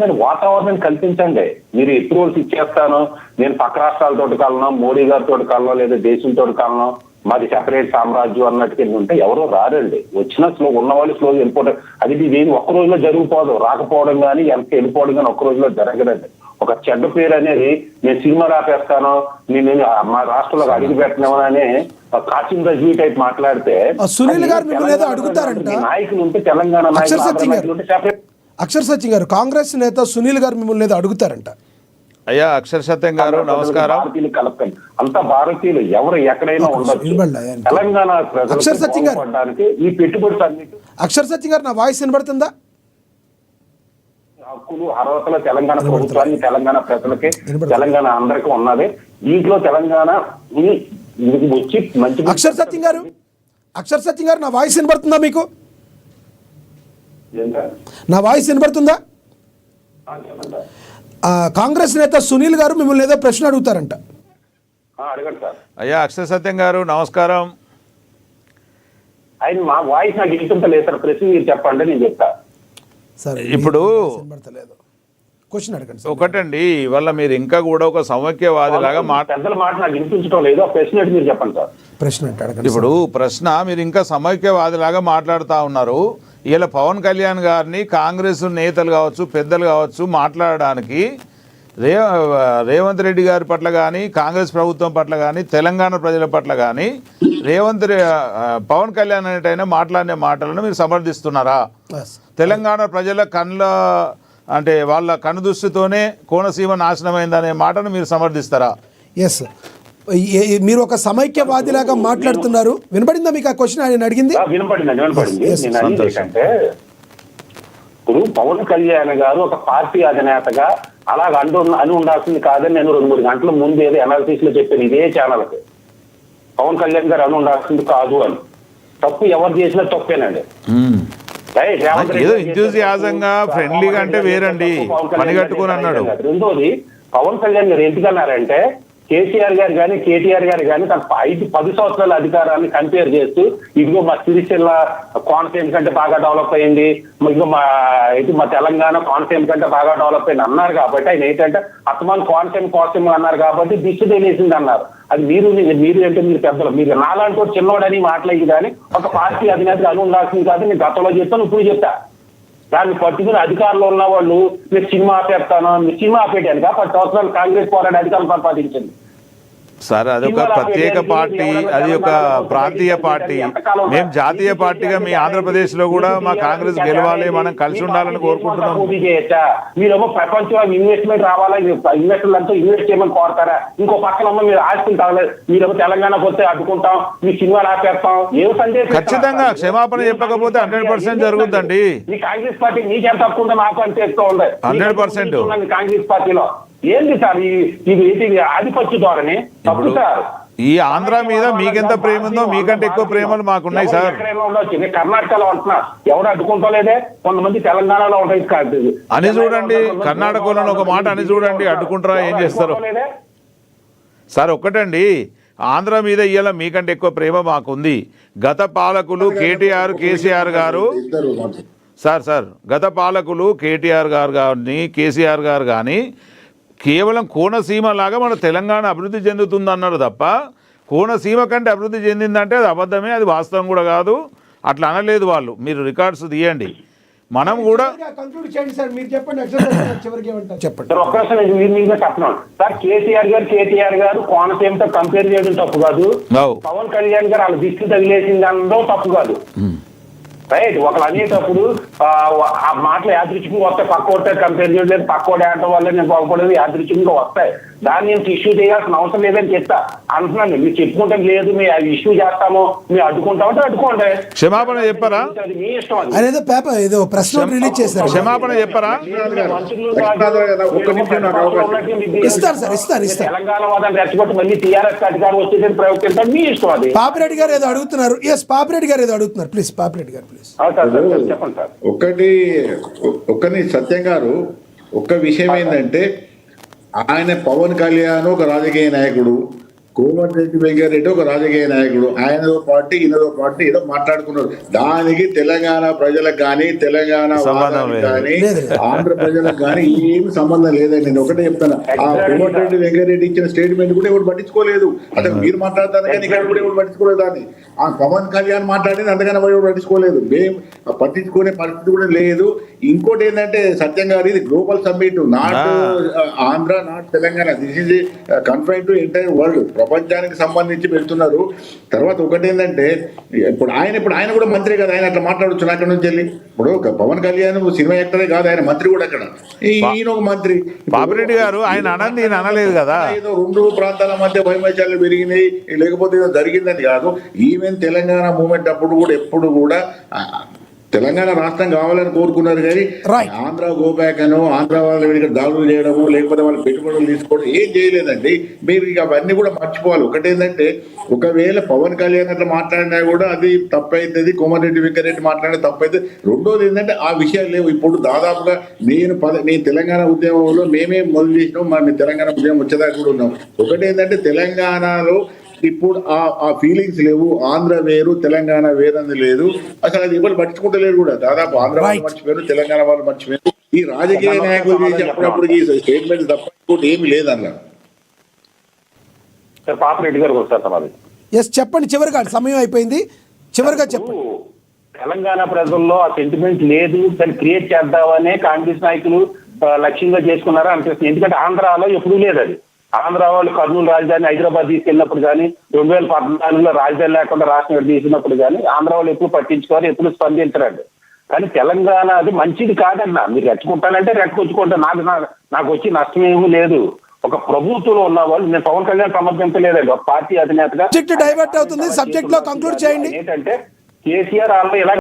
నేను వాతావరణం కల్పించండి. మీరు అప్రూవల్స్ ఇచ్చేస్తాను, నేను పక్క రాష్ట్రాలతో కలను, మోడీ గారితో కలను, లేదా దేశంతో కలను, మాది సెపరేట్ సామ్రాజ్యం అన్నట్టుగా ఉంటే ఎవరో రారండి. వచ్చిన స్లో ఉన్నవాళ్ళు స్లో వెళ్ళిపోవడం, అది ఇది ఒక్క రోజులో జరిగిపోదు. రాకపోవడం కానీ ఎంత వెళ్ళిపోవడం కానీ ఒక్క రోజులో జరగదండి. ఒక చెడ్డ పేరు అనేది నేను సినిమా రాపేస్తాను, నేను మా రాష్ట్రంలో అడిగి పెట్టినామని కాచిం రజీ టైప్ మాట్లాడితే సునీల్ గారు మిమ్మల్ని ఏదో అడుగుతారంట. నాయకులు ఉంటే తెలంగాణ నాయకులు ఉంటే సెపరేట్. అక్షర్ సత్యం గారు, కాంగ్రెస్ నేత సునీల్ గారు మిమ్మల్ని ఏదో అడుగుతారంట. అయ్యా అక్షర్ సత్యం గారు నమస్కారం. భారతీయులు కలపండి, అంత భారతీయులు ఎవరు ఎక్కడైనా ఉండొచ్చు. తెలంగాణ అక్షర్ సత్యం గారు ఈ పెట్టుబడులు అన్నిటి అక్షర్ సత్యం గారు నా వాయిస్ వినబడుతుందా? హక్కులు అర్హతలు తెలంగాణ ప్రభుత్వానికి, తెలంగాణ ప్రజలకి, తెలంగాణ అందరికీ ఉన్నది. దీంట్లో తెలంగాణ వచ్చి మంచి అక్షర్ సత్యం గారు, అక్షర్ సత్యం గారు నా వాయిస్ వినబడుతుందా మీకు? నా వాయిస్ వినబడుతుందా? కాంగ్రెస్ నేత సునీల్ గారు మిమ్మల్ని ఏదో ప్రశ్న అడుగుతారంట. అడగండి సార్. అయ్యా అక్షర్ సత్యం గారు నమస్కారం. ఆయన మా వాయిస్ నాకు వింటుంటలేదు సార్, ప్రశ్న మీరు చెప్పండి నేను చెప్తా. సరే, ఇప్పుడు క్వశ్చన్ అడగండి. ఒకటండి, ఇవాళ మీరు ఇంకా కూడా ఒక సమైక్యవాదిలాగా పెద్దల మాట నాకు వినిపించడం లేదు. ప్రశ్న మీరు చెప్పండి సార్. ప్రశ్న అడగండి. ఇప్పుడు ప్రశ్న, మీరు ఇంకా సమైక్యవాదిలాగా మాట్లాడుతూ ఉన్నారు. ఇలా పవన్ కళ్యాణ్ గారిని కాంగ్రెస్ నేతలు కావచ్చు, పెద్దలు కావచ్చు మాట్లాడడానికి రేవంత్ రెడ్డి గారి పట్ల కానీ, కాంగ్రెస్ ప్రభుత్వం పట్ల కానీ, తెలంగాణ ప్రజల పట్ల కానీ పవన్ కళ్యాణ్ అనేటైనా మాట్లాడిన మాటలను మీరు సమర్థిస్తున్నారా? తెలంగాణ ప్రజల అంటే వాళ్ళ కనుదృష్టితోనే కోనసీమ నాశనమైందనే మాటను మీరు సమర్థిస్తారా? ఎస్, మీరు ఒక సమైక్యవాదిలాగా మాట్లాడుతున్నారు. వినపడిందా మీకు ఆ క్వశ్చన్ ఆయన అడిగింది? వినపడింది. అంటే ఇప్పుడు పవన్ కళ్యాణ్ గారు ఒక పార్టీ అధినేతగా అలాగ అని ఉండాల్సింది కాదని నేను 2-3 గంటల ముందు ఏదో అనాలిసిస్ లో చెప్పాను ఇదే ఛానల్కి. పవన్ కళ్యాణ్ గారు అని ఉండాల్సింది కాదు అని. తప్పు ఎవరు చేసినా తప్పేనండి. ఏదో ఎంతూజియాజంగా ఫ్రెండ్లీగా అంటే వేరండి, పని కట్టుకొని అన్నాడు. రెండోది, పవన్ కళ్యాణ్ గారు ఎందుకన్నారంటే కేసీఆర్ గారు కానీ, కేటీఆర్ గారు కానీ తన 5-10 సంవత్సరాల అధికారాన్ని కంపేర్ చేస్తూ ఇదిగో మా సిరిసిల్ల కోనసీమ కంటే బాగా డెవలప్ అయింది, ఇదిగో మా తెలంగాణ కోనసీమ కంటే బాగా డెవలప్ అయింది అన్నారు. కాబట్టి ఆయన ఏంటంటే అత్తమాన్ కోనసీమ అన్నారు కాబట్టి దిష్టి తెలిసింది అన్నారు. అది మీరు అంటే మీరు పెద్దలు, మీరు నాలాంటి చిన్నవాడని మాట్లాడి కానీ ఒక పార్టీ అధినేతగా అని ఉండాల్సింది కాదు. నేను గతంలో చెప్తాను, ఇప్పుడు చెప్తా. దాన్ని పట్టుకుని అధికారంలో ఉన్న వాళ్ళు మీరు సినిమా ఆపేస్తాను, మీరు సినిమా ఆపేటాను 10 సంవత్సరాలు కాంగ్రెస్ పోరాడి అధికారం సంపాదించింది సార్. అదొక ప్రత్యేక పార్టీ, అది ఒక ప్రాంతీయ పార్టీ. మేము జాతీయ పార్టీగా మీ ఆంధ్రప్రదేశ్ లో కూడా మా కాంగ్రెస్ గెలవాలి, మనం కలిసి ఉండాలని కోరుకుంటున్నాం. మీరేమో ప్రపంచం ఇన్వెస్ట్మెంట్ రావాలా, ఇన్వెస్టర్లంతా ఇన్వెస్ట్ చేయమని కోరతారా? ఇంకో పక్కన మీరు ఆస్తులు తాగలేదు, మీరేమో తెలంగాణకు వస్తే అడ్డుకుంటాం, మీ సినిమాలు ఆపేస్తాం. ఏం సందేశం? ఖచ్చితంగా క్షమాపణ చెప్పకపోతే 100% జరుగుతుందండి. మీ కాంగ్రెస్ పార్టీ మీకేం తక్కువ ఉందో నాకు అని చేస్తూ ఉంది. 100% కాంగ్రెస్ పార్టీలో ఏంది సార్ ఇది ఆధిపత్య ధోరణి? తప్పు సార్. ఈ ఆంధ్ర మీద మీకెంత ప్రేమ ఉందో మీకంటే ఎక్కువ ప్రేమలు మాకున్నాయి సార్. కర్ణాటకలో ఉంటున్నా ఎవరు అడ్డుకుంటలేదే, కొంతమంది తెలంగాణలో ఉంటాయి అని చూడండి. కర్ణాటకలో ఒక మాట అని చూడండి, అడ్డుకుంటారా ఏం చేస్తారు సార్? ఒక్కటండి, ఆంధ్ర మీద ఇవాళ మీకంటే ఎక్కువ ప్రేమ మాకుంది. గత పాలకులు కేటీఆర్, కేసీఆర్ గారు సార్ గత పాలకులు కేటీఆర్ గారు కానీ, కేసీఆర్ గారు కానీ కేవలం కోనసీమ లాగా మన తెలంగాణ అభివృద్ధి చెందుతుంది అన్నారు తప్ప కోనసీమ కంటే అభివృద్ధి చెందిందంటే అది అబద్ధమే, అది వాస్తవం కూడా కాదు. అట్లా అనలేదు వాళ్ళు. మీరు రికార్డ్స్ తీయండి. మనం కూడా సార్ కేటీఆర్ గారు కోనసీమతో కంపేర్ చేయడం తప్పు కాదు. పవన్ కళ్యాణ్ గారు వాళ్ళ దిష్టి తగిలేసింది అనడం తప్పు కాదు. రైట్. ఒకళ్ళు అనేటప్పుడు ఆ మాటలు యాదృచ్ఛికంగా వస్తాయి. పక్కోటే కంపేర్ చేయలేదు, పక్కోడే ఆడటం వల్ల నేను బాగుపడేది యాదృచ్ఛికంగా వస్తాయి. దాన్ని నేను ఇష్యూ చేయాల్సిన అవసరం లేదని చెప్తా అంటున్నాను. మీరు చెప్పుకుంటాం లేదు, మేము అది ఇష్యూ చేస్తాము, మేము అడ్డుకుంటామంటే అడ్డుకోండి. క్షమాపణ చెప్పారా? మీ ఇష్టం. ప్రశ్న రిలీజ్ చేశారు. క్షమాపణ చెప్పారా? తెలంగాణ వాదాన్ని రెచ్చగొట్టి మళ్ళీ టీఆర్ఎస్ అధికారం వచ్చేది ప్రయత్నించడం మీ ఇష్టం. అది పాపిరెడ్డి గారు ఏదో అడుగుతున్నారు. పాపిరెడ్డి గారు ఏదో అడుగుతున్నారు. ప్లీజ్ పాపిరెడ్డి గారు ప్లీజ్. చెప్పండి సార్. ఒకటి సత్యం గారు, ఒక్క విషయం ఏంటంటే ఆయన పవన్ కళ్యాణ్ ఒక రాజకీయ నాయకుడు, కోమటిరెడ్డి వెంకటరెడ్డి ఒక రాజకీయ నాయకుడు, ఆయనదో పార్టీ ఈయనదో పార్టీ ఏదో మాట్లాడుకున్నారు. దానికి తెలంగాణ ప్రజలకు కానీ తెలంగాణ వాదానికి కానీ ఆంధ్ర ప్రజలకు కానీ ఏమి సంబంధం లేదండి. నేను ఒకటే చెప్తాను, ఆ కోమటిరెడ్డి వెంకటరెడ్డి ఇచ్చిన స్టేట్మెంట్ కూడా ఎవరు పట్టించుకోలేదు. అసలు మీరు మాట్లాడతాను కానీ ఇక్కడ కూడా ఎవరు పట్టించుకోలేదు. అని ఆ పవన్ కళ్యాణ్ మాట్లాడింది అంతకన్నా ఎవరు పట్టించుకోలేదు. మేము పట్టించుకునే పరిస్థితి కూడా లేదు. ఇంకోటి ఏంటంటే సత్యం గారు, ఇది global summit, not Andhra, not Telangana, this is confine to entire world, ప్రపంచానికి సంబంధించి పెడుతున్నారు. తర్వాత ఒకటి ఏంటంటే ఇప్పుడు ఆయన కూడా మంత్రి కదా, ఆయన అట్లా మాట్లాడొచ్చు అక్కడ నుంచి వెళ్ళి. ఇప్పుడు పవన్ కళ్యాణ్ సినిమా యాక్టరే కాదు, ఆయన మంత్రి కూడా అక్కడ, ఈయన ఒక మంత్రి. బాపిరెడ్డి గారు ఆయన అనంది ఈయన అనలేదు కదా. ఏదో రెండు ప్రాంతాల మధ్య వైమత్యాలు పెరిగినాయి లేకపోతే ఏదో జరిగిందని కాదు. ఈవెన్ తెలంగాణ మూమెంట్ అప్పుడు కూడా ఎప్పుడు కూడా తెలంగాణ రాష్ట్రం కావాలని కోరుకున్నారు కానీ ఆంధ్ర గోబ్యాక్ అనో ఆంధ్ర వాళ్ళు ఇక్కడ దాడులు చేయడము లేకపోతే వాళ్ళు పెట్టుబడులు తీసుకోవడం ఏం చేయలేదండి. మీరు ఇక అవన్నీ కూడా మర్చిపోవాలి. ఒకటేంటంటే ఒకవేళ పవన్ కళ్యాణ్ అట్లా మాట్లాడినా కూడా అది తప్పైతుంది, కోమటిరెడ్డి వెంకటరెడ్డి మాట్లాడినా తప్పైతుంది. రెండోది ఏంటంటే ఆ విషయాలు లేవు. ఇప్పుడు దాదాపుగా నేను తెలంగాణ ఉద్యమంలో మేమే మొదలు చేసినాం, మన తెలంగాణ ఉద్యమం వచ్చేదాకా కూడా ఉన్నాం. ఒకటేంటంటే తెలంగాణలో ఇప్పుడు ఆ ఫీలింగ్స్ లేవు. ఆంధ్ర వేరు తెలంగాణ వేరని లేదు. అసలు అది ఎవరు పట్టించుకుంటలేరు కూడా. దాదాపు ఆంధ్ర వాళ్ళు మర్చిపోయారు, తెలంగాణ వాళ్ళు మర్చిపోయారు. ఈ రాజకీయ నాయకులు చేసి అప్పుడప్పుడు ఈ స్టేట్మెంట్ తప్ప ఇంకోటి ఏమి లేదన్న. పాపిరెడ్డి గారికి వస్తారు సమాధానం. ఎస్ చెప్పండి, చివరిగా సమయం అయిపోయింది, చివరిగా చెప్పండి. తెలంగాణ ప్రజల్లో ఆ సెంటిమెంట్ లేదు, దాన్ని క్రియేట్ చేద్దామనే కాంగ్రెస్ నాయకులు లక్ష్యంగా చేసుకున్నారా అనిపిస్తుంది. ఎందుకంటే ఆంధ్రాలో ఎప్పుడూ లేదు అది. ఆంధ్ర వాళ్ళు కర్నూలు రాజధాని హైదరాబాద్ తీసుకెళ్ళినప్పుడు కానీ 2014లో రాజధాని లేకుండా రాష్ట్రం తీసినప్పుడు కానీ ఆంధ్ర వాళ్ళు ఎప్పుడు పట్టించుకోవాలి, ఎప్పుడు స్పందించరండి. కానీ తెలంగాణ అది మంచిది కాదన్నా. మీరు రెచ్చుకుంటానంటే రెచ్చుకొచ్చుకుంటా, నాకు వచ్చి నష్టం ఏమీ లేదు. ఒక ప్రభుత్వంలో ఉన్న వాళ్ళు, నేను పవన్ కళ్యాణ్ సమర్థించలేదండి ఒక పార్టీ అధినేతగా. సబ్జెక్ట్ డైవర్ట్ అవుతుంది, సబ్జెక్ట్ లో కంక్లూడ్ చేయండి. ఏంటంటే కేసీఆర్ వాళ్ళు ఎలా